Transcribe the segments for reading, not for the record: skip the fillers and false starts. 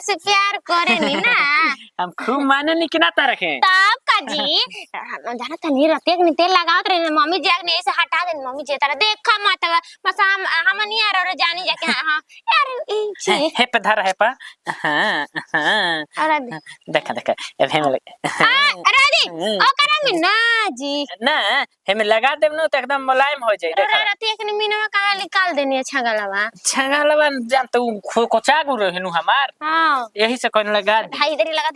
से प्यार करे नी ना। हम खूब माने नी कि ना तारा के तब काजी जाना तनी रतिया के तेल लगावत रहे मम्मी जी ने ऐसे हटा दे मम्मी जी तारा देखा मत बस हम नहीं आ रहे जानी जाके हां यार ई छे हे पे धर है पा हां हां अरे देखा देखा अब हम अरे दी ओ करा में ना जी ना हम लगा देब न तो एकदम मुलायम हो जाई देखा रतिया के मीना में कहां निकाल देनी है छगलवा जान तू कोचा गु रहनु हमार हां यही से कोन लगा भाई इधर ही लगा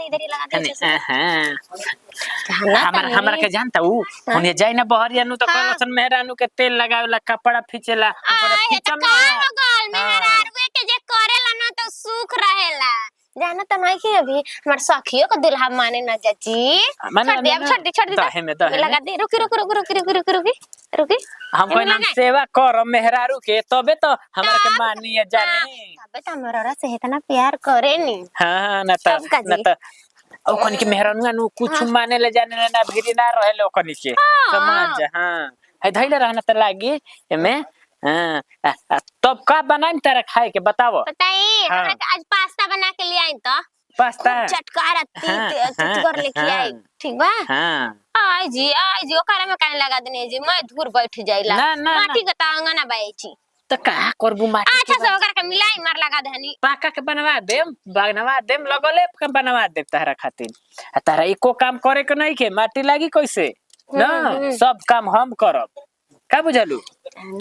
दे हां हमरा के जानता ऊ ओने जाई ना बहरिया नु तो कहलसन मेहरानू के तेल लगावेला कपड़ा खींचेला का गल मेहरारू के जे करेला ना तो सुख रहेला जाना तो नहीं कि अभी हमार सखियो को दुल्हा माने ना चाची छोड़ दे लगा दे रुकी हम कोई नाम सेवा कर मेहरारू के तबे तो हमरा के मानिए जानी तबे तो हमरा से इतना प्यार करे नी हां ना तो ओ कोनी के मेहरानू नु कुछ माने ले जाने ना भिरी ना रहेले ओ कोनी के समझ हां है धइले रहना त लागी एमे हां तब का बनाई तारा खाए के बताओ बताई हमरा आज पास्ता बना के ले आई तो पास्ता चटकार कर लेके आई ठीक बा हां आई जी ओकरा में काहे लगा देने जी मैं दूर बैठ जाइला माटी के तांगा ना बाईची त का करबू माटी अच्छा से ओकरा के मिलाई मार लगा देहनी पाका के बनवा देम लगले के बनवा दे तारा खातिर तारा एको काम करे के नहीं के माटी लागी कैसे ना सब काम हम करब का बुझलू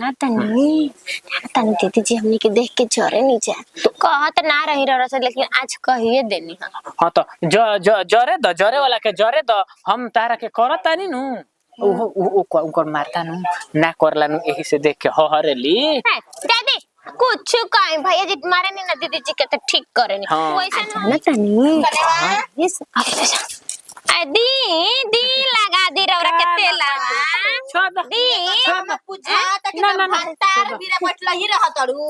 ना तनी दीदी जी हमनी के देख के जरे नहीं जा तो कहत ना रही रस लेकिन आज कहिए देनी हां तो जरे वाला के जरे द हम तारा के करत आनी नु ओ मारता नु ना करला नु यही से देख के हरेली दादी कुछ कहीं भैया जी मारे नहीं ना दीदी जी के तो ठीक करे नहीं वैसे ना तनी यस दी लगा दी रौरा के तेल लगा छोड़ दी पूछा त कि भंतार बीरा पटला ही रहतरू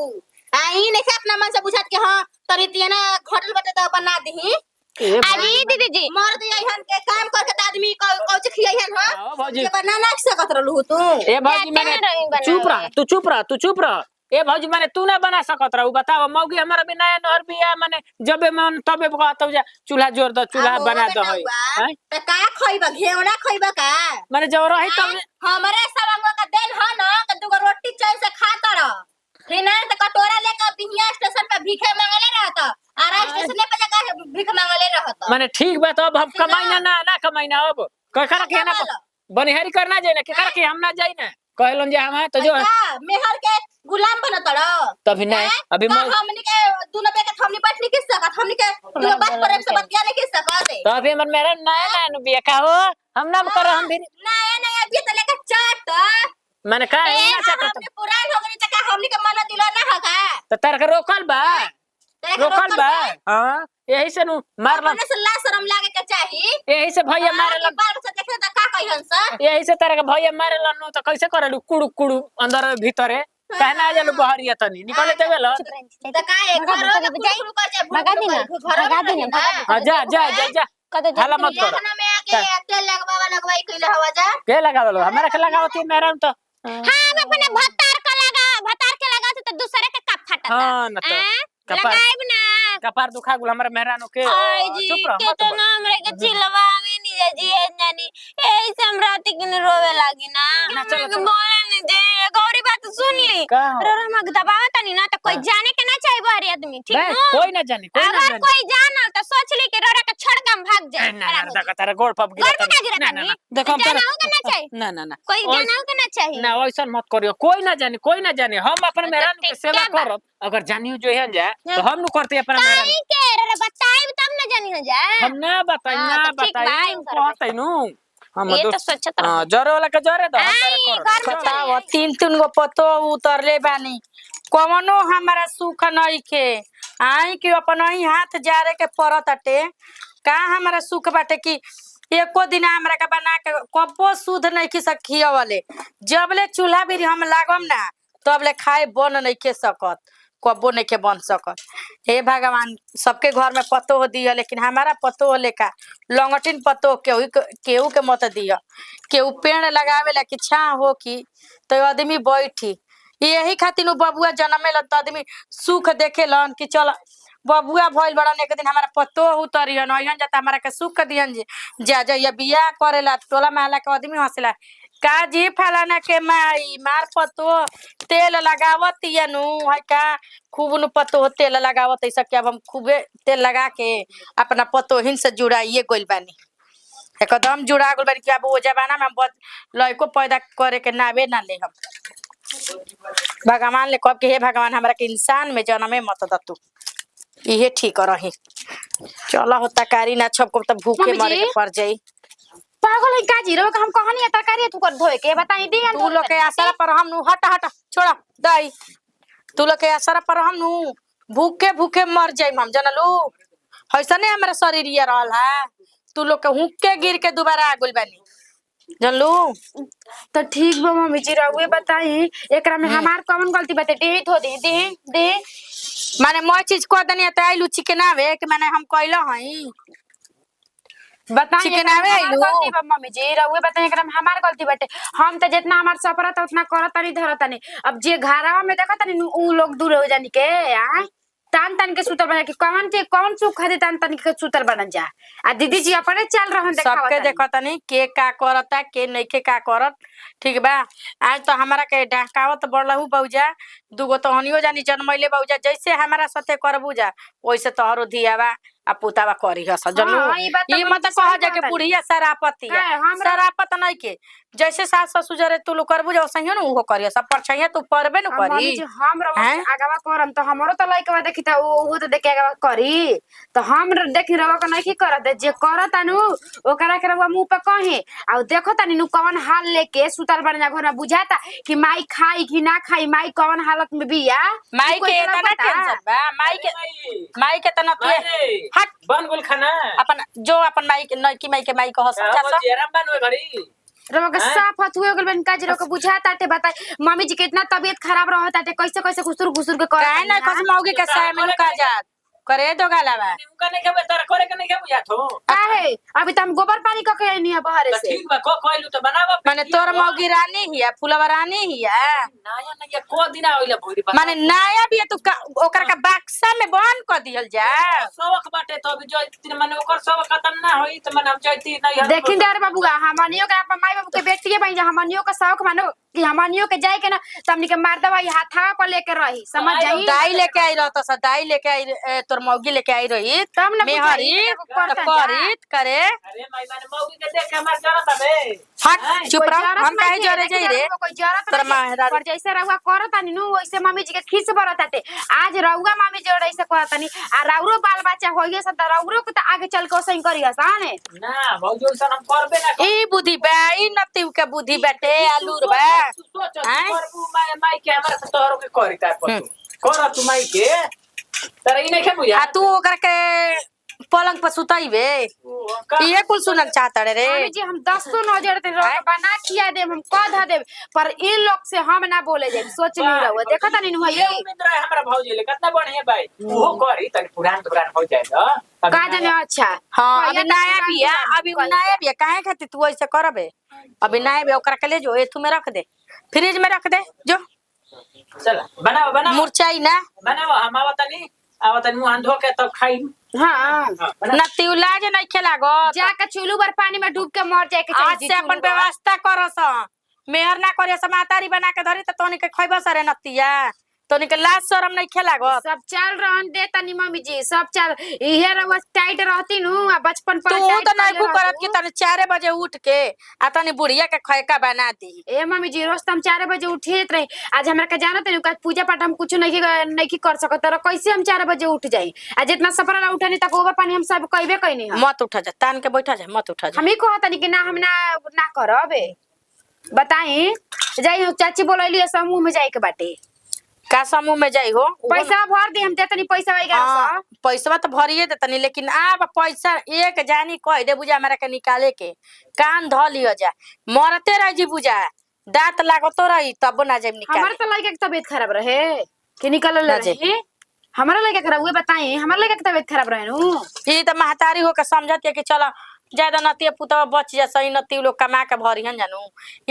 आई ने अपना मन से बुझात के हां तरीतिया ना खटल बटे त बना दही अरे दीदी जी मर दिया हन के काम करके त आदमी कौच खियाई हन हां के बनाना के सकत रहलू तू ए भौजी मैंने चुप रह ए भौजी माने तू ना बना सकत रहू बताओ मौगी हमरा भी नया नहर बिया माने जबे मन तबे कहतौ जा चूल्हा जोर द चूल्हा बना द है त का खइबा घेवड़ा खइबा का माने जो रही तब हमरे सबंग का देन ह न त दुगो रोटी चैन से खाता रह फिर ना त कटोरा लेके बिहिया स्टेशन पे भीखे मांगले रहत आरा स्टेशन पे जाके भीख मांगले रहत माने ठीक बा तब हम कमाई ना कमाई ना अब कखरा के ना बनिहारी करना जाए ना केकरा के हम ना जाई ना कहलन जे हम तो जो मेहर के गुलाम बनत रह तभी नहीं अभी हमनी के दुनो पे के हमनी पट नहीं किस सकत हमनी के दुनो बात करे से बतिया नहीं किस सकत तो अभी मन मेरा नया बिया का हो हम ना कर हम भी नया अभी तो लेके चाट माने का ना चाट हमनी पुरान हो गनी त का हमनी के मन दिलो ना हगा तो तार के रोकल बा हां यही से नु मारला अपने से ला शर्म लागे के चाहिए यही से भैया मारेला बाल से देखे त का कहिहन स यही से तार के भैया मारेला नु तो कैसे करलू कुड़ू अंदर भीतरे कहना आ जालू बहरिया तनी निकले देबे ल त का एक घर भगा दी ना जा हाला मत करो खाना में आके तेल लगवाई कइले हवा जा के लगावलो हमरा के लगावती मेरा तो हां हम अपने भतार के लगा तो दूसरे के कप फटता हां न तो लगाइब ना कपार दुखा गुल हमरा मेहरानो के चुप रह मत ना हमरे के चिलवावे नहीं जी जानी एही से हम रात के रोवे लागी ना के बोले नहीं दे गौरी बात सुन ली रे हम दबावा तनी ना तो कोई जाने के ना चाहिए बाहरी आदमी ठीक है कोई ना जाने अगर कोई जाना तो सोच ली कि रोरा के छड़कम भाग जाए ना ना तारा गोड़ पप गिरा ना देखो हम ना कोई जाना के ना चाहिए ना वैसा मत करियो कोई ना जाने हम अपन मेहरान के सेवा करब अगर जानियो जो है जा तो हम नु करते अपन मेहरान के रे बताई तब ना जानी हो जा हम ना बताई कहतै नु हम ये तो सोचत रह जरे वाला के जरे द हम कर बताओ तीन गो पतो उतरले बानी कवनो हमारा सुख नहीं के आई कि अपन ही हाथ जारे के परतटे का हमारा सुख बाटे कि एको दिन हमरा के बना के कबो शुद्ध नहीं की सखिया वाले जबले चूल्हा भी हम लागम ना तबले खाए बन नहीं के सकत कबो नहीं के बन सकत हे भगवान सबके घर में पतो हो दिया लेकिन हमारा पतो हो लेका लंगटिन पतो केहू के मत दिया केहू पेड़ लगावे ला कि छा हो कि तो आदमी बैठी यही खातिर बबुआ जन्मे लन तो आदमी सुख देखे लन कि चल बबुआ भइल बड़ा एक दिन हमारा पतो उतरियन अइहन जाता हमारा के सुख दिहन जा जा बियाह करेला टोला महला के आदमी हंसला का जी फलाना के माई मार पतो तेल लगावत नु है का खूब नु पतो तेल लगावत ऐसा कि अब हम खूबे तेल लगा के अपना पतो हिन से जुड़ाइए गइल बानी एकदम जुड़ा गइल बानी कि अब वो जमाना में हम लड़को पैदा करे के नावे ना ले हम भगवान ले कब के हे भगवान हमरा के इंसान में जन्मे मत दतु इहे ठीक रही चलो होता कारी ना छप तो भूखे मरे के पड़ जाई पागल है का जीरो का हम कहानी है तरकारी तू कर धोए के बताई दी तू लोग के असर पर हम नु हट हट छोड़ा दई तू लोग के असर पर हम नु भूखे भूखे मर जाई हम जनलू ऐसने हमरा शरीर ये रहल है तू लोग के हुक्के गिर के दोबारा आ गइल बानी जनलू तो ठीक बा मम्मी जी रहुए बताई एकरा में हमार कौन गलती बाटे दे धो दे माने मोय चीज को दनी त आइलू चिकन आवे कि माने हम कहलो हई बताई चिकन आवे आइलू गलती बा मम्मी जी रहुए बताई एकरा में हमार गलती बाटे हम त जितना हमार सफरत उतना करत तनी धरत तनी अब जे घरवा में देखत तनी उ लोग दूर हो जानी के आ तान तान के सुतर बना के कौन सुख खाती तान तान के सुतर बनन जा आ दीदी जी अपने चल रहन देखावत सबके देखत तनी के का करता के नइखे का करत ठीक बा आज तो हमरा के डाकावत बड़लहु बौजा दुगो तो हनियो जानी जन्मैले बौजा जैसे हमारा साथे करबू जा वैसे तोहरो धियावा आ पुतावा करी हस जनू ई मत कह जा के बुढ़िया सरापती सरापत नहीं के जैसे सास ससुर जरे तू लोग करबू जा सही न उहो करियो सब पर छैया तू परबे न करी हम आगवा करम तो हमरो तो लइकवा देखि त ओहो तो देखे आगवा करी तो हम देखि रवा के नहीं करत जे करत अनु ओकरा के रवा मुंह पे कहे आ देखो तनी नु कौन हाल लेके सुतल बन जा घर में बुझाता कि माई खाई कि ना खाई माई कौन हालत में बिया माई के तना टेंशन बा माई के तना हट बन गुल खाना अपन जो अपन माई के नकी माई के माई को हंस जा सब जेरम बनवे घड़ी रवा के साफ हथ हुए गल बन का जरो के बुझाता ते बताई मम्मी जी के इतना तबीयत खराब रहता ते कैसे कैसे घुसुर के काहे ना कस मौगी के साय में लुका जात करे दो गालावा उनका नहीं खबर तारा करे के नहीं खबर या तो काहे अभी त हम गोबर पानी क के नहीं है बाहर से ठीक बा को कोइलू तो बनावा माने तोर मौगी रानी हिया फुलवा रानी हिया नया नया को दिन आइला भोरी बा माने नया भी तू ओकरा का बक्सा में बंद कर दिहल जा सबक बाटे तो अभी जो दिन माने ओकर सब खत्म ना होई तो माने हम जइती नहीं देखिन यार बाबूगा हमनियो के अपन माई बाबू के बेटिए बन जा हमनियो का शौक मानो कि हमनियो के जाए के ना तमनी के मार दवाई हाथा पर लेके रही समझ जाई दाई लेके आई रहत स दाई लेके आई तोर मौगी लेके आई रही तब ना मेहरी करित करे अरे माई माने मौगी के देख के हमार जरत बे हट चुप रह हम काहे जरे जाई रे तोर माहरा पर जैसे रहुआ करतानी नु वैसे मम्मी जी के खीस बरताते आज रहुआ मम्मी जी ऐसे करतानी आ राउरो बाल बच्चा होइए स त राउरो के त आगे चल के ओसई करिया साने ना भौजो सन हम करबे ना ई बुद्धि बा ई नतिव के बुद्धि बाटे आलूर बा सोच करबू माई के हमरा से तोहरो के करी तार पर कर तू माई के तारा ई नहीं के बुझा आ तू ओकर के पलंग पर सुताइबे ये कुल सुनल चाहता रे मम्मी जी हम 10 नजर ते बना किया दे हम कह ध दे पर इन लोग से हम ना बोले जाए सोच ली रहो देखा तनी नु ये उम्मीद रहे हमरा भौजी ले कितना बढ़िया भाई वो करी तनी पुरान हो जाए तो का जाने अच्छा हां अभी नया बिया काहे खातिर तू ऐसे करबे अभी नया बिया ओकरा के ले जो ए तू में रख दे फ्रिज में रख दे जो चल बनाओ मुरचाई ना बनाओ हम आवतनी मुंह धो के तब खाई हां नतिउ लाज नहीं खेलागो जाके चूल्हू पर पानी में डूब के मर जाए के आज से अपन व्यवस्था करस मेहर ना करियो समातारी बना के धरी त तोनी के खइबो सरे नतिया तोनी के लाज शरम नहीं खेलागो सब चल रहन दे तनी मम्मी जी सब चल इहे रवा टाइट रहती नु आ बचपन पर तू तो नहीं को करत कि तने 4 बजे उठ के आ तनी बुढ़िया के खयका बना दी ए मम्मी जी रोज हम 4 बजे उठित रही आज हमरा के जानत नहीं पूजा पाठ हम कुछ नहीं कर सकत तर कैसे हम 4 बजे उठ जाई आ जितना सपरा उठनी तक गोबर पानी हम सब कहबे कइनी हम मत उठा जा तान के बैठा जा मत उठा जा हम ही कहत नहीं कि ना हम ना करबे बताई जाई चाची बोलैली समूह में जाए के बाटे का समूह में जाई हो पैसा भर दे हम देतनी पैसा वगैरह पैसा तो भरिए देतनी लेकिन अब पैसा एक जानी कह दे बुझा हमरा के निकाले के कान ध लियो जा मरते रह जी बुझा दांत लागतो रही तब ना जाए निकाले हमर तो लइका के तबीयत खराब रहे कि निकल रहे हमारा लइका खराब हुए बताई हमारा लइका के तबीयत खराब रहे नु ई त महतारी हो के समझत है कि चलो ज्यादा नती पुतवा बच जा सही नती लोग कमा के भरिहन जानू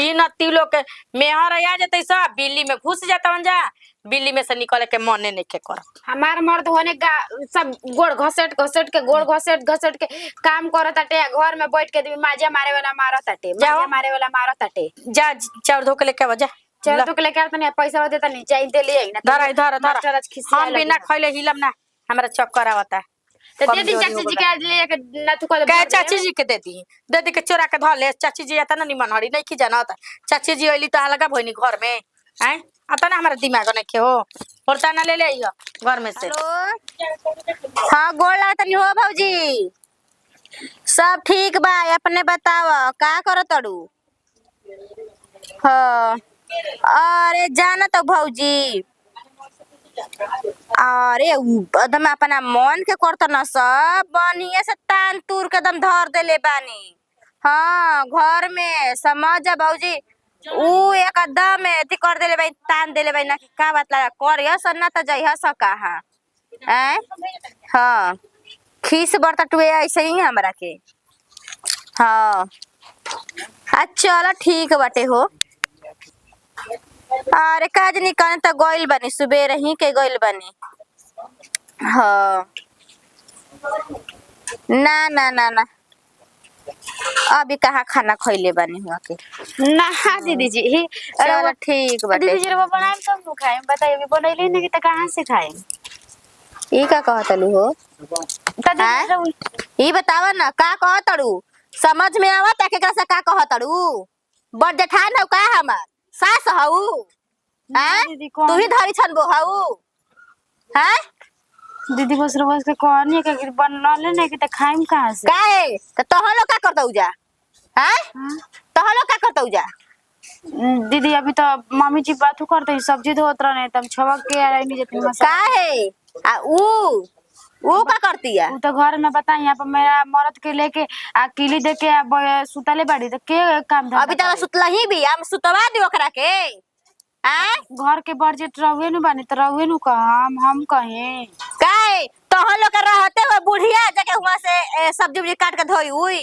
ई नती लोग के मेहर आ जते सब बिल्ली में घुस जाता जा बिल्ली में से निकले के मने नहीं के कर हमार मर्द होने सब गोड़ घसेट घसेट के गोड़ घसेट घसेट के काम करत ताटे घर में बैठ के भी माजा मारे वाला मारत ताटे माजा मारे वाला मारत ताटे जा चाउर धो के लेके जा चल तो के लेके आता नहीं पैसा देता नहीं चाहिए दे ले ना धर धर धर हम बिना खइले हिलम ना हमरा चक्कर आवता तो दे दी चाची जी के ले के ना तू का चाची जी के दे दी के चोरा के धर ले चाची जी आता ना निमन हड़ी नहीं की जाना चाची जी अइली तो लगा भइनी घर में हैं आता ना हमारा दिमाग नहीं के हो और ताना ले ले आइयो घर में से हाँ गोड़ लागत नहीं हो भौजी सब ठीक बा अपने बताव का करत तड़ू हाँ अरे जाना तो भौजी अरे एकदम अपना मन के करता न सब बनिए से तान तूर के दम धर देले बानी हाँ घर में समझ जा भौजी ऊ एकदम एथी कर देले भाई तान देले भाई ना का बात लगा करिया सन्ना त जइहा सका हां हैं हां खीस बरता टुए ऐसे ही हमरा के हां अच्छा ठीक बाटे हो अरे काज निकल त गइल बानी सुबह ही के गइल बानी हां ना ना ना ना अभी कहाँ खाना खइले बानी हुआ के ना दीदी जी चलो ठीक बाटे दीदी जी रे बनाएम तब नु खाएम बताइए अभी बनैले नहीं त कहां से खाएम ई का कहतलू हो ई बतावा ना का कहतड़ू समझ में आवत केकरा से का कहतड़ू बड़ जेठान हो का हमार सास हऊ हैं तू ही धरी छन बो हऊ हैं दीदी बस रोज के कहनी के बनले नहीं कि त खाएम कहां से काहे त तोहलो का करतौ जा हैं तोहलो का करतौ जा दीदी अभी तो मम्मी जी बात करते सब्जी धोत रहे तब छवक के आ रही जितनी मसाला काहे आ ऊ का करती है ऊ तो घर में बताई यहाँ पर मेरा मरद के लेके आ किली दे के सुतले बाड़ी तो के काम धंधा अभी तक सुतला ही भी हम सुतवा दी ओकरा के हैं घर के बजट रहुए नु बानी त रहुए नु हम कहे काहे तोहन लोग रहते हुए बुढ़िया जके हुआ से सब्जी उब्जी काट के धोई हुई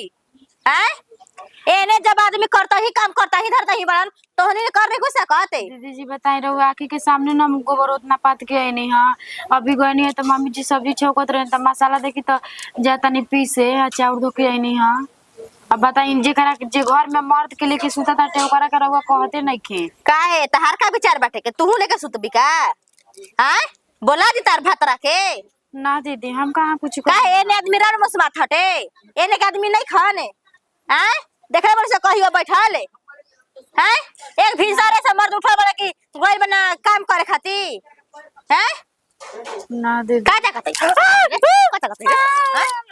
हैं एने जब आदमी करता ही काम करता ही धरता ही बड़न तोहनी करने को से कहते दीदी जी बताई रहो आखी के सामने ना गोबर उतना पात के आई नहीं हां अभी गई नहीं है तो मम्मी जी सब्जी छौकत रहे त मसाला देखी तो जाता नहीं पीसे चाउर धो के आई नहीं हां अब बताई जे करा जे घर में मर्द के लेके सुता था टेव करा के रहुआ कहते नहीं खे काहे तहार का विचार बाटे के तू लेके सुतबी का हैं बोला दी तार भातरा के ना दीदी हम कहां कुछ काहे एने आदमी रण मसमा हटे एने के आदमी नहीं खाने हैं देखले बड़ से कहियो बैठल हैं एक भिसारे से मर्द उठा बड़ा की गोइल बना काम करे खाती हैं ना दीदी का कहते का कहते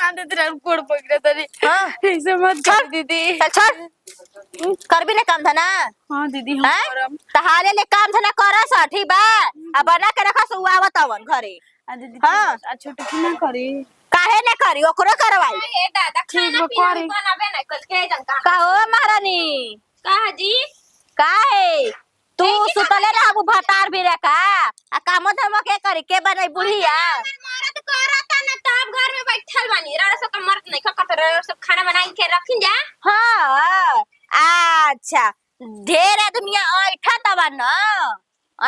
ना दीदी रे कोड़ पकड़े तरी हां ऐसे मत कर दीदी चल छोड़ करबी ना काम धना हां दीदी हम करम तहारे ले काम धना करस ठीक बा अब बना के रखस उ आवतवन घरे दीदी हां छोटकी ना करी काहे ना करी ओकरो करवाई ए दादा खाना पीना बनाबे ना कल के जनका का हो महारानी कहा जी काहे तू सुतले रहबू भतार भी रे का आ काम धम के करी के बनई बुढ़िया मरद करता ना तब घर में बैठल बानी रा सब का मर्द नहीं करत रे सब खाना बनाई के रखिन जा हां अच्छा ढेर आदमी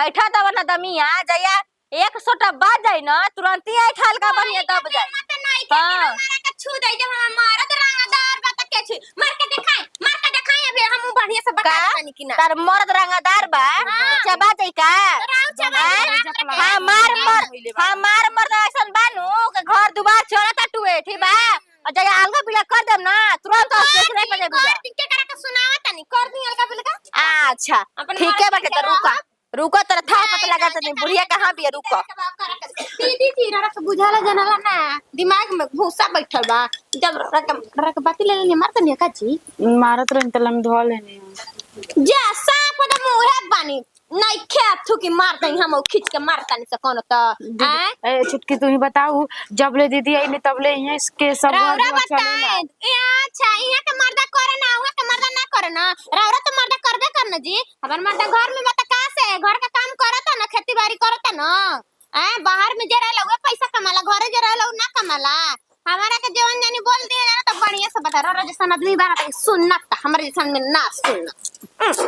ऐठा तब न दमिया जया एक सोटा बाज जाई ना तुरंत ही ऐठाल का बनिए दब जाई मत नहीं के मारा के छू दे जब हम मरद रंगदार बात के छू मार के दिखाई अबे हम बढ़िया से बता पानी कि ना तार मर्द रंगदार बा चबा जाई का हां मार ऐसन बानू के घर दुबार छोड़ता टुए ठीक बा और जया अलगा बिला कर देम ना तुरंत स्टेशन पे जाबू के करा के सुनावा तनी कर दी अलगा बिला अच्छा ठीक है बाटे त रुको तेरा था पता लगा तनी बुढ़िया कहां भी है रुको दीदी तीरा रख बुझाला जनला ना दिमाग में भूसा बैठल बा जब रक बाती ले लेनी मारत नहीं काची मारत रही तलम धो लेनी जा साफ द मुहे बानी नहीं खेत की मारत हम खींच के मारता नहीं से कोनो त ए छुटकी तू ही बताऊ जब ले दीदी आई ने तब ले यहां इसके सब रौरा बताए अच्छा यहां के मर्दा करे ना हुआ के मर्दा ना करे ना रौरा तो मर्दा करबे करना जी हमर मर्दा घर में बता का से घर का काम करता ना खेती बाड़ी करता ना बाहर में जे रहला पैसा कमाला घरे जे रहला ना कमाला हमारा के जवन जानी बोल दिए ना तो बढ़िया से बता रहा राजस्थान आदमी बारा सुनना हमारे जैसा में ना सुनना।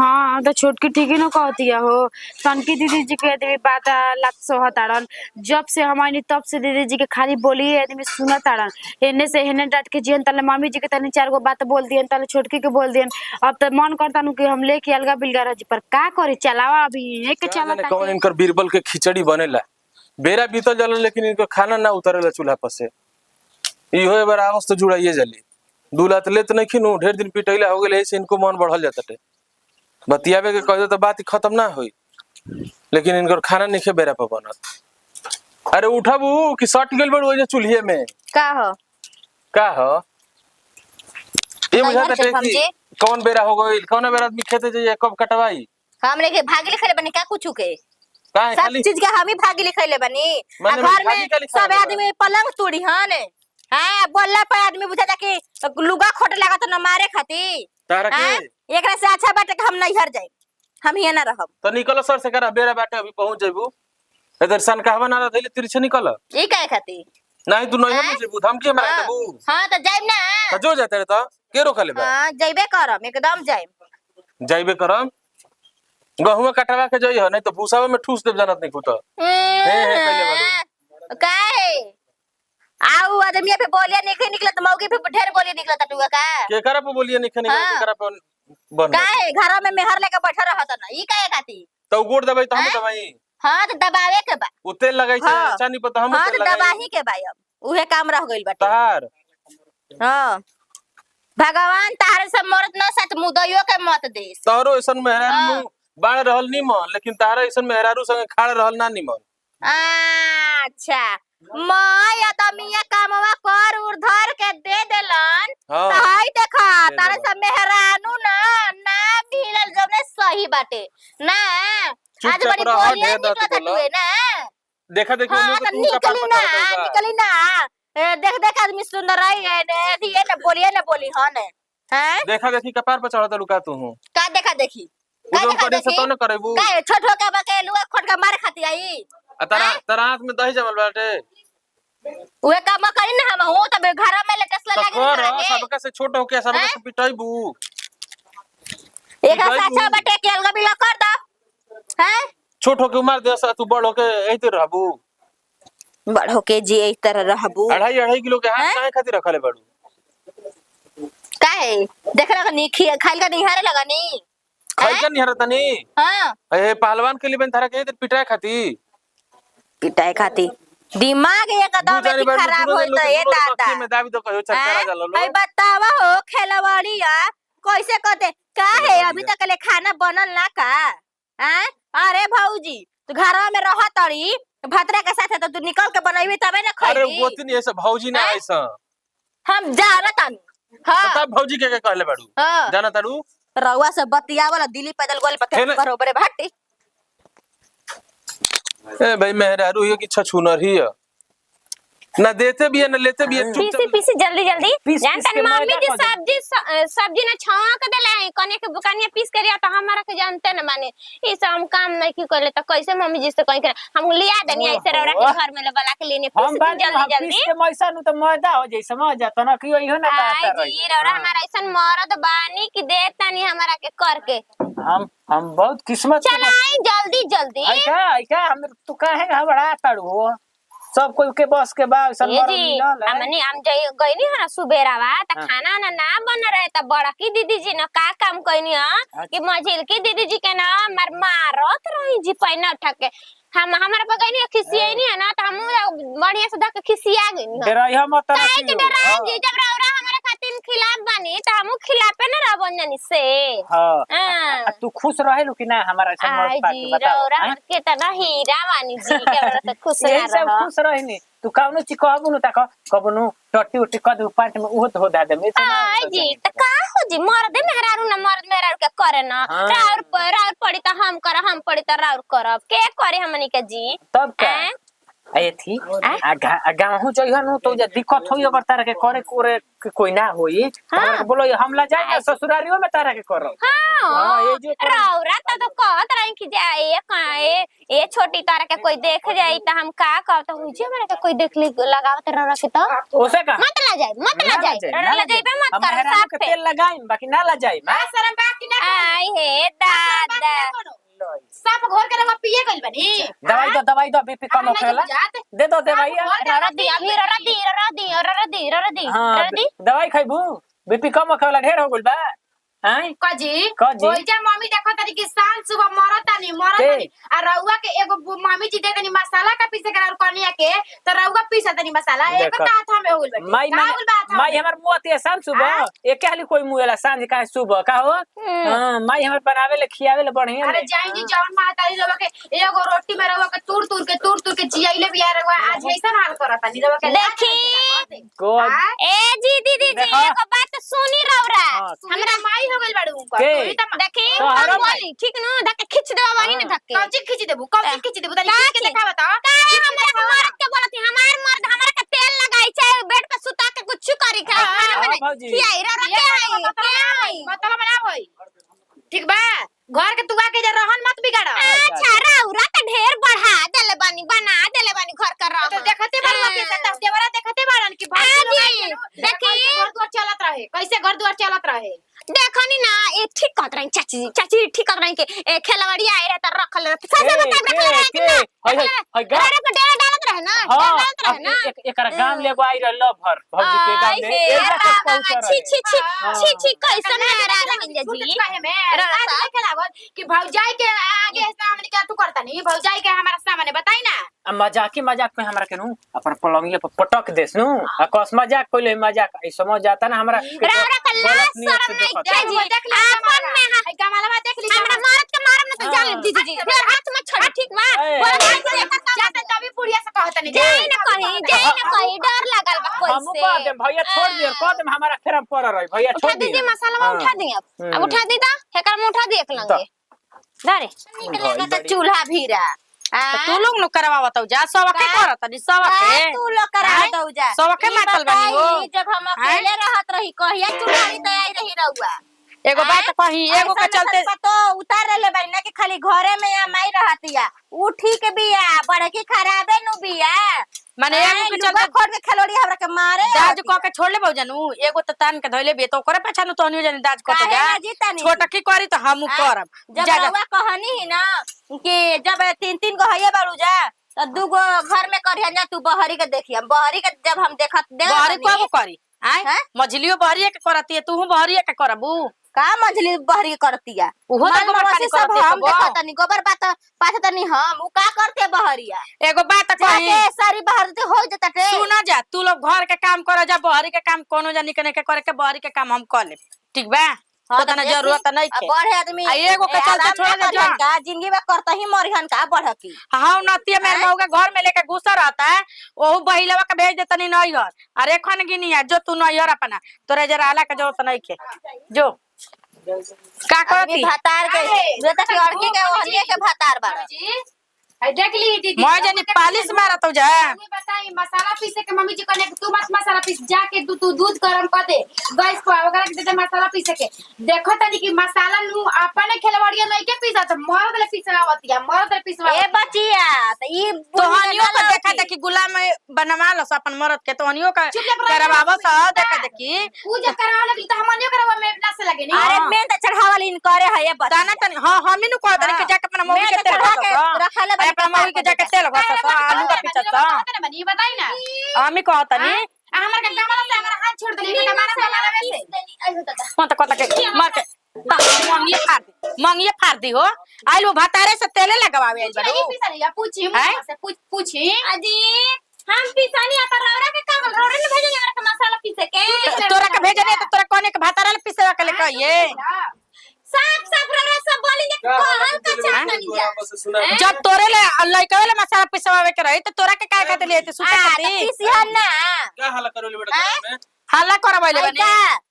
हाँ तो छोटकी ठीक ही न कहती है हो। तनकी दीदी जी के आदमी बात लत सोहताड़न जब से हमारी तब से दीदी जी के खाली बोली आदमी सुनताड़न एने से हेने डांट के जियन तले मम्मी जी के तनी 4 गो बात बोल दियन तले छोटकी के बोल दियन। अब तो मन करता नु कि हम लेके अलगा बिलगा रह जी पर का करे चलावा अभी एक चलाता कौन इनकर बीरबल के खिचड़ी बनेला बेरा बीतल जाला लेकिन इनका खाना ना उतरेला चूल्हा पर से इहो एक बार आवस तो जुड़ाइए जली दूलात लेत नहीं खिनु ढेर दिन पिटैला हो गेल ऐसे इनको मन बढ़ल जाता बतियावे के कह तो बात खत्म ना हुई लेकिन इनकर खाना नहीं बेरा पर बनत। अरे उठबू कि सट गेल बड़ ओजे चूल्हे में का हो ये बुझाता है कि कौन बेरा हो गइल कौन बेरा आदमी खेते जाइए कब कटवाई हमरे के भाग लिखले बनी का कुछ के काहे सब खाली चीज के हम ही भाग लिखले बनी माने घर भागी में का लिखा सब बा। आदमी पलंग तोड़ी हन हां बोलला पर आदमी बुझाता कि लुगा खोट लागत न मारे खाती तारा के एकरा से अच्छा बाटे कि हम नहीं हर जाए हम ही ना रहब तो निकल सर से करा बेरा बाटे अभी पहुंच जेबू इधर सन कहवा ना धइले तिरछे निकल ई काहे खाती नहीं तू नहीं हम जेबू धमकी मार देबू हां तो जाइब ना तो जो जाते रे तो के रोकले बा हां जइबे करम एकदम जाइब जाइबे करम गहुआ कटवा के जई हो नहीं तो भूसावा में ठूस देब जानत नहीं कुत काहे आउ आदमी पे बोलिया नहीं निकलत मौके पे ढेर बोलिया निकलत टुआ का के करा पे बोलिए नहीं खने के करा पे बन काहे घर में मेहर लेके बैठा रहत ना ई काहे खाती तो गोड़ दबाई तो हम दबाई हां तो दबावे के बा उ तेल लगाई छे चानी पर तो हम हां तेल तो लगाई दबाही के बा अब उहे काम रह गइल बाटे तार हां भगवान तारे से मरत न सच मुदइयो के मत देस तारो ऐसन मेहरारू बाड़ रहल निमन लेकिन तारा ऐसन मेहरारू संगे खाड़ रहल ना निमन अच्छा मैं आदमिया कामवा कर उधर के दे देलन हां तो हई देखा तारे से मेहरानू ना ना मिलल जने सही बाटे ना आज बड़ी बोलिया निकलत हुए ना देखा देखी हां हम तो तू कपार निकली पर ना चढ़ा निकली ना देख देख आदमी सुंदर आई है ये ना बोलिए ना बोली हन हैं देखा देखी कपार पर चढ़ा लुका तू हूं का देखा देखी का उदम देखा करे से देखी तो न करबू का छोट हो के बके लुआ खोट के मार खाती आई तारा तारा हाथ में दही जमल बाटे उहे काम करी ना हम हो तब घर में लेटसला तो लागे कर सबका से छोट हो के सबका से पिटाइबू एक अच्छा बटे के अलग बिला कर द हैं छोट हो के मार दे तू बड़ हो के एते रहबू बड़ हो के जी इस तरह रहबू 2.5 किलो के हाथ काहे खातिर रखले बाड़ू काहे देख रहा नी खाइल का निहारे लगा नी खाई का नहीं हरतनी हां ए पहलवान के लिए बन तारा के पिटाए खाती पिटाई खाती दिमाग एकदम खराब होई तो ए दादा में दाबी तो कहियो चरचरा जाला लो भाई बतावा हो खेलवाड़िया कैसे कहते का है अभी तक ले खाना बनल ना का हैं अरे भौजी तू घर में रह तड़ी भतरा के साथ है तो तू निकल के बनैबी तबे ना खइबी अरे गोती नहीं ऐसा भौजी ना ऐसा हम जानत हन हां तब भौजी के कहले बाड़ू हां जाना ताड़ू रउआ से बतियावला दिल्ली पैदल गोल पे बरोबर भाटी ए भाई मेहरारू ये कि छछुनर ही है ना देते भी है ना लेते भी है पीसी पीसी जल्दी जल्दी पीस जानता के मम्मी जी मैदा सब्जी ना छावा के देले है कने के बुकानिया पीस के रिया तो हमारा के जानते न माने ई सब हम काम नहीं की करले तो कैसे मम्मी जी से कहीं हम लिया देनी ऐसे रौरा के घर में बला के लेने हम पीस जल्दी जल्दी पीस के मैसा नु तो मैदा हो जाई समझ जाता ना कि इहो ना आई पाता जी रौरा हमारा ऐसन मरद बानी कि देता नहीं हमारा के करके हम बहुत किस्मत के चलाई जल्दी जल्दी आई का हम तू काहे घबरा ताड़ू सब कोई के बस के बाद सब ये जी हमने हम गई नहीं है सुबेरावा त खाना ना बन रहे त बड़ा की दीदी जी ना का काम कइनी ह कि मझिल की दीदी जी के ना मारत रही जी पैना उठा के हम हमारा पे गई नहीं खिसियाई नहीं है ना त हम बढ़िया से धक खिसिया गई नहीं डराइया मत काहे के डरा जी जब रौरा हमारे खातिर खिलाफ बनी त हम खिलाफे ना रहबन जानी से हां तू खुश रहेलु कि ना हमारा से मत पाके बता रौरा के त ना हीरा वानी जी के हमरा से खुश ना सब खुश रहनी तू काउनो ची कहबु न त कबनु टट्टी उट्टी कद पाट में उहो धो दा दे में आई जी त का हो जी मर्द मेहरारू ना मर्द मेहरारू के करे ना राउर पड़ी त हम पड़ी त राउर करब के करे हमनी के जी तब का आए थी गाँव जइहन तो जे दिक्कत होई अगर तारा के करे करे कोई ना होई तारा बोलो हमला जाए ना ससुरारियो में तारा के करो हाँ ये जो रौरा तो कहत रही कि जाए ये छोटी तारा के कोई देख जाई त हम का कहत हुई जे हमरा के कोई देख ली लगावत रौरा के तो ओसे का मत ला जाए रौरा ला जाए मत कर साफ पे तेल लगाई बाकी ना ला जाए शर्म बाकी ना आई हे दादा सब घोर के रवा पिए गइल बनी दवाई दो बीपी कम होखेला दे दो दवाई रौरा दी अभी रौरा दी दवाई खाइबू बीपी कम होखेला ढेर हो गइल बा हैं कजी कजी ओइजा मम्मी देखो तरी कि सांझ सुबह मरतानी आ रउआ के एगो मम्मी जी दे तनी मसाला का पीसे करा कनिया के त रउआ पीसे तनी मसाला एक का हाथ में हो गइल बा माई हमर मुआते सांझ सुबह एक हाली कोई मुएला सांझ का सुबह का हो हां माई हमर बनावे ले खियावे ले बढ़िया अरे जाई जी जौन मातारी रउआ के एगो रोटी में रउआ के तूर के जियाइले बिया रउआ आज ऐसा हाल करतानी रउआ के देखी को ए जी दीदी जी एगो बात सुनी रौरा हमरा माई हो गइल बाड़ू देखी हम बोली ठीक न धक्के खींच देबा वही ने धक्के कौन चीज खींच देबू तनी खींच के दिखा बता काहे हमरा मर्द के बोलती हमार मर्द हमरा के तेल लगाई छै बेड पे सुता के कुछ करी खा खाना बने खियाई रौरा के आई मतलब ना होई ठीक बा घर के तुआ के जे रहन मत बिगाड़ अच्छा रौरा त ढेर बढ़ा देले बानी बना देले बानी घर का रह तो देखते बाड़ू के त देवरा देखते बाड़न कि भाई देखी घर द्वार चलत रहे कैसे घर द्वार चलत रहे देखनी ना ये ठीक कहत रही चाची ठीक कहत रही के खेलवाड़ी आए रहे त रखल रहे सजा बता रखल रहे कि ना हाय गा अरे पे डेरा डालत रहे ना डालत रहे ना एकरा गांव लेगो आई रह लभर भौजी के गांव में एक बार छी कैसन मेरा रंजा जी कहे में आज देखे लागल कि भौजाई के आगे सामने क्या तू करता नहीं भौजाई के हमारा सामने बताई ना मजाक में हमरा के नु अपन पलंगिया पर पटक देस नु कस मजाक कोइले मजाक ई समझ जाता ना हमरा रौरा के लाज शरम नहीं जी अपन में है कमालवा देख ली हमरा मारत के मारम ना तो जान जी फिर हाथ में छोड़ ठीक बा बोल जाता तभी पुड़िया से कहत नहीं जाई ना कहीं डर लागल बा कोई हम कह दे भैया छोड़ दियो कह दे हमारा फेरम पड़ रही भैया छोड़ उठा दीजिए मसाला में उठा दी अब उठा दी दा हेकर में उठा दी एक लंगे दारे निकलेगा तो चूल्हा भीरा तू लोग नु करवा बताऊ जा सब के करत नहीं सब के तू लोग करा दऊ जा सब के मातल बनी हो जब हम अकेले रहत रही कहिया चुनारी तैयारी रही रहुआ एगो बात कही एगो के चलते तो उतार ले बाई ना कि खाली घरे में या माई रहतिया उ ठीक बिया बड़की खराबे नु बिया माने एगो के चलते खोड़ के खलोड़ी हमरा के मारे दाज क के छोड़ ले बहु जानू एगो त तान के धइले बे तो करे पछानु तो हनियो जानी दाज क तो जा छोटा की करी तो हमू करब जब रउआ कहनी ही ना कि जब 3-3 गो हइए बाड़ू जा तो 2 गो घर में करिया जा तू बहरी के देखिया बहरी के जब हम देखत दे बहरी को करी आय मछलियो बहरी के करती है तू बहरी के करबू का मछली बहरी करतिया उहो तो गोबर पानी करती है हम देखतनी गोबर बात पाथतनी हम उ का करते बहरिया एगो बात कही जाके सारी बहर ते हो जता टे सुना जा तू लोग घर के काम कर जा बहरी के काम कोनो जानी के करे के बहरी के काम हम कर ले ठीक बा तो तना जरूरत नहीं है बड़े आदमी एगो के चलते छोड़ दे जा का जिंदगी में करता ही मरिहन का बढ़की हां नतिया मेरे मऊ के घर में लेके घुसा रहता है ओहू बहिलवा के भेज देतनी नहीं हर अरे खन गिनी है जो तू नहीं हर अपना तोरे जरा आला के जरूरत नहीं के जो का करती भातार के जता के अड़की के ओहनिए के भातार बाड़ा आई देख ली दीदी मैं जानी पालिश मारत हो जा तू बताई मसाला पीसे के मम्मी जी कहने तू मत मसाला पीस जाके तू दूध गरम कर दे गैस को वगैरह के दे मसाला पीसे के देखो तनी कि मसाला नु अपने खेलवाड़िया नहीं के पीसा तो मर्द ले पीसवावतिया मर्द ले पीसवा ए बचिया त ई तोहनियो का देखा देखी गुलाम बनवा लो अपन मर्द के तोहनियो का करवावा सा देखा देखी पूजा करावे लगी तो हमनियो करवा में ना से लगे नहीं अरे मैं त चढ़ावल इन करे है ये बता दाना तनी हां हम ही नु कह दे के जाके अपना मम्मी के तेल रखले अपना मम्मी के जाके तेल घसा आलू का पिचता बनी बताई ना हम ही कहता नी हमर का कमला से हमर हाथ छोड़ देली टमाटर में से मत कत के मार के मंगिए फाड़ दी हो आलू भातारे से तेले लगवावे आई बड़ो पीसा पूछी से पूछी अजी हम पीसानी आता रौरा के काम रौरा ने भेजे हमरा के मसाला पीसे के तोरा के भेजे नहीं तो तोरा कोने के भातारा ले पीसे के ले कहिए साफ रौरा सब बोली जे कहल का चाहतनी जा जब तोरे ले लइका ले मसाला पिसवावे के रही तो तोरा के काय कहते ले सुते खाती पीसिहन ना क्या हाल करोले बेटा में हल्ला करबैले बनी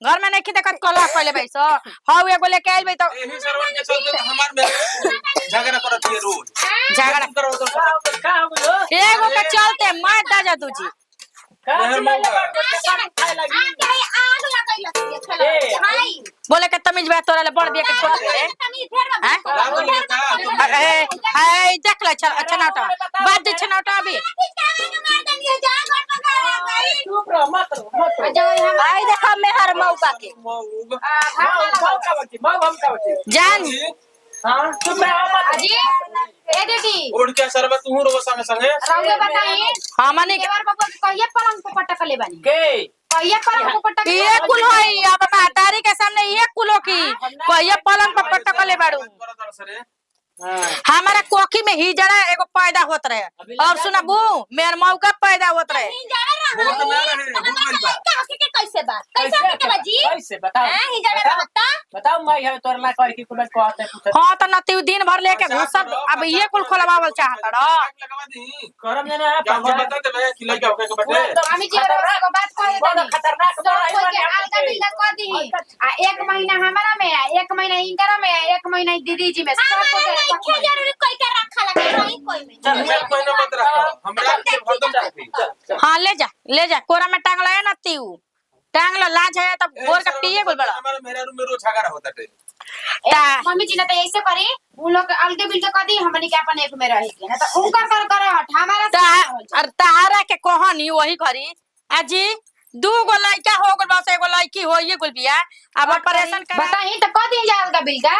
घर में नहीं की देखत कला पहले भाई सो हाउ एगो लेके आइल भाई तो एही सरवन के चलते तो हमार में झगड़ा करत है रोज झगड़ा करो तो का हो गयो एगो के चलते मार दाजा तुझी का खाए लगी आग लगाई लगी भाई बोले के तमीज बा तोरा ले बड़ बिया के छोड़ दे तनी ढेर में लागो लगा ए देख ले छनाटा बात दे छनाटा अभी मार देंगे जा घर पर खा गई चुप रह मत आई देखा मेहर मौका के हम का बची जान हां चुप रह मत अजी ए दीदी ओढ़ के सरवा तू रो संगे संगे रंगे बताई हमने केवर बाबू कहिए पलंग पे पटक ले बानी के कहिए पलंग पे पटक ये कुल होई अब मातारी के सामने ये कुलो की कहिए पलंग पर पटक ले बाड़ू हमारा कोखी में ही जड़ा एगो पैदा होत रहे और सुनबू मेर मौका पैदा होत रहे वो तो ना रहे कैसे बात कैसे के बाजी कैसे बताओ हैं ही जड़ा बता बताओ मैं है तोर ला कर की कुल कहते पूछत हां त नती दिन भर लेके घुसत अब ये कुल खोलवावल चाहत रो लगवा दी करम ने क्या बता देबे कि लइका होके के बटे हम जी को बात कह बड़ा देनी खतरनाक सब कोई के अलगा बिल्ला कर दी आ एक महीना हमारा में आ एक महीना इनकरा में आ एक महीना दीदी जी में सब को क्या जरूरी कोई के रखा लगे नहीं कोई में चल मैं कोई ना मत रखो हमरा के हरदम चाहती हां ले जा कोरा में टांग ले ना तीऊ टांग लो लाज है तब गोर का पिए गुल बड़ा हमारा मेरा रूम में रोज झगड़ा होता है मम्मी जी ने तो ऐसे करी उन लोग अलगे बिल्ला कर दी हमनी के अपन एक में रहे के ना तो उनकर कर हट हमारा तहारा के कहनी वही घरी अजी दू गो लड़का हो गल बस एगो लड़की हो ये गुल बिया अब ऑपरेशन कर बताई तो कह दी जा अलगा बिल्ला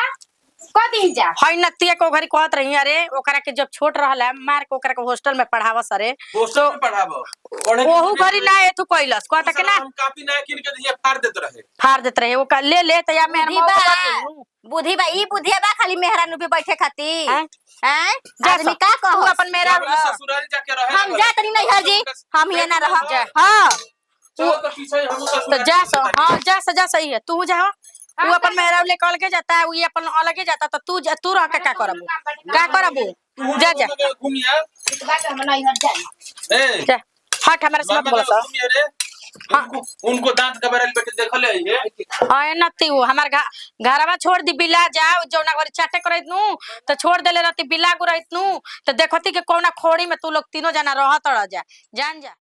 कह दी जा हई नतिया को घरी कहत रही अरे ओकरा के जब छोट रहला मार के ओकरा के हॉस्टल में पढ़ावस अरे हॉस्टल में पढ़ाबो ओहू घरी ना एथु कैलस कहता के ना हम कॉपी ना किन के दिए फाड़ देत रहे फाड़ देत रहे ओका ले त या मेहर बुद्धि बा ई बुद्धि बा खाली मेहरानू पे बैठे खाती हैं? हैं जा आदमी का तू कहो अपन मेरा ससुराल जाके रहे हम जात नहीं है जी हम ये ना रह जा हां चलो तो पीछे हम तो ससुराल जा सो हां जा सही है तू जा तू अपन मेहरा ले कल के जाता है वो अपन अलगे जाता तो तू रह के का करबू जा घूमिया इस बात हम नहीं हट जाए ए जा हट हमारे से मत बोल सा घूमिया रे उनको दांत कबरल बेटे देखले है हां नती वो हमार घरवा छोड़ दी बिला जा जौना घर चाटे करत नु तो छोड़ देले रहती बिला गुरत नु तो देखती के कोना खोड़ी में तू लोग तीनों जना रहत रह जा जान जा।